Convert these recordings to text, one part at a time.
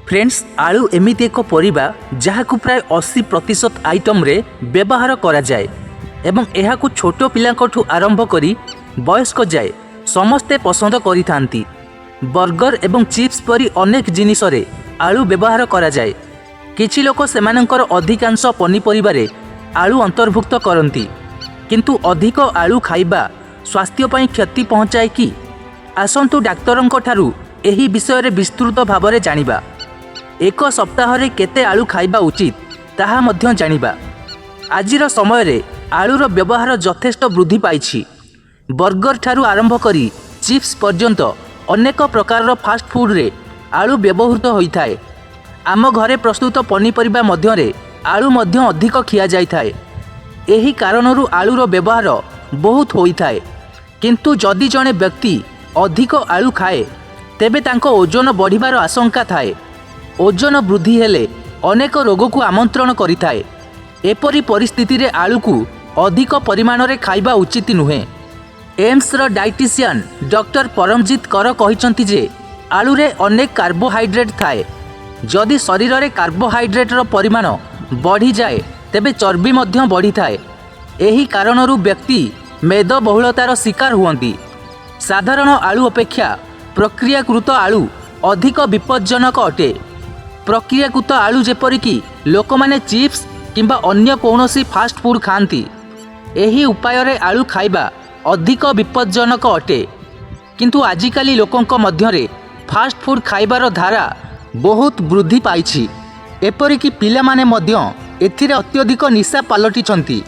Friends, आलू एमिति एक परिबा जहाकु प्राय 80% आइटम रे व्यवहार करा जाए एवं एहाकु छोट पिलांकठू आरंभ करी वयस्क जाए समस्ते पसंद करिथांती। बर्गर एवं चिप्स परी अनेक जिनिस रे आलू व्यवहार करा जाए। किछि लोक सेमानंकर अधिकांश पनीपरिबारे आलू अंतर्भुक्त करती, किंतु अधिक आलू खाइबा स्वास्थ्य पई क्षति पहुंचाए कि? आसंतु डाक्तरंक ठारू एही विषय रे विस्तृत भावरे जानिबा। एक सप्ताह रे केते आलू खाइबा उचित ताहा मध्य जानिबा। आजिर समय रे आलूर व्यवहार यथेष्ट वृद्धि पाइछि। बर्गर ठारू आरंभ करी चिप्स पर्यंत अनेक प्रकार फास्ट फूड रे आलू व्यवहृत होइथाए। आम घरे प्रस्तुत पनीपरिबा मध्य रे आलू मध्य अधिक खिया जाइथाए। एही कारणरू आलूर व्यवहार बहुत होइथाए। किंतु जदि जणे व्यक्ति अधिक आलू खाए तेबे तांको ओजन बढ़िबार आशंका थाए। ओजन वृद्धि हेले अनेक रोग को आमंत्रण करिथाए। एपरी परिस्थिति रे आलू को अधिक परिमाण रे खाइबा उचित नुहे। एम्स रो डाइटिशियन डॉक्टर परमजीत कर कहिसंती जे आलू रे अनेक कार्बोहाइड्रेट थाए। जदि शरीर रे कार्बोहाइड्रेट रो परिमाण बढ़ी जाए तेबे चर्बी मध्य बढ़ी थाए। एही कारणरू व्यक्ति मेदबहुलतार शिकार हुअंती। साधारण आलू अपेक्षा प्रक्रियाकृत आलू अधिक विपज्जनक अटे। प्रक्रियाकृत आलू जेपरिक लोकमाने चिप्स किंबा अन्य कौनसी फास्ट फूड खाती, एही उपाय रे आलू खाइबा अधिक विपज्जनक अटे। किंतु आजिकाली लोकंक मध्यरे फास्ट फूड खाइबार धारा बहुत वृद्धि पाइछि। एपरिक पिलामाने मध्य एथिरे अत्यधिक निशा पालटिछंती।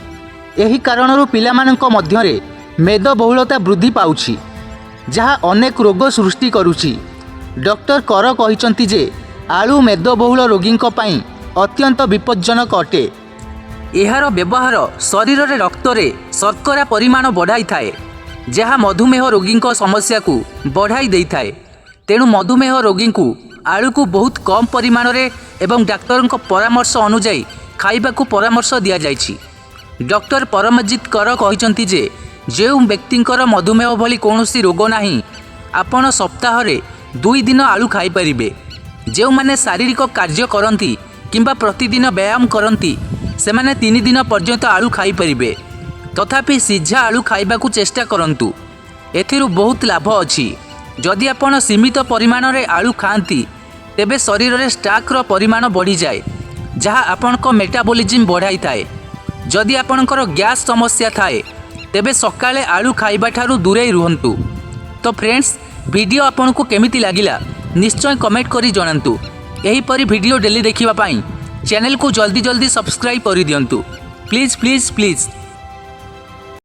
एही कारणरू पिलामानंक मध्यरे मेदबहुलता वृद्धि पाउछि, जहा अनेक रोग सृष्टि करुछि। डॉक्टर कर कहिसंती जे आलू मेदबहुल रोगींक पई अत्यंत विपज्जनक अटे। एहार व्यवहार शरीर रे रक्त रे शर्करा परिमाण बढ़ाई थाए, जहा मधुमेह रोगींक समस्या को बढ़ाई देई थाए। तेणु मधुमेह रोगी को आलू को बहुत कम परिमाण रे एवं डाक्तरंक परामर्श अनुଯାयी खाइबा को परामर्श दिया जाइछि। डॉक्टर परमजीत कर कहिसंती जे जेउ व्यक्तिंकर मधुमेह भली कौनसी रोग नाही, आपण सप्ताह रे 2 दिन आलू खाई परिबे। जेउ माने शारीरिक कार्य करंती किंबा प्रतिदिन व्यायाम करंती सेमाने 3 दिन पर्यंत आलू खाई परिबे। तथापि सिझा आलू खाइबा को चेष्टा करंतु। एथिरु बहुत लाभ अछि। जदि आपण सीमित परिमाण रे आलू खांती तेबे शरीर रे स्टाक रो परिमाण बढ़ी जाए, जहा आपनको मेटाबॉलिज्म बढ़ाई थाए। जदि आपणकर गैस समस्या थाए तेबे सकाळे आलू खाइबा ठारू दूरे रुहंतु। तो फ्रेंड्स, वीडियो आपनको केमिति लागिला निश्चय कमेंट करी जणांतु। एही परी वीडियो डेली देखिबा पाई चैनल को जल्दी जल्दी सब्सक्राइब करि दियंतु। Please please please.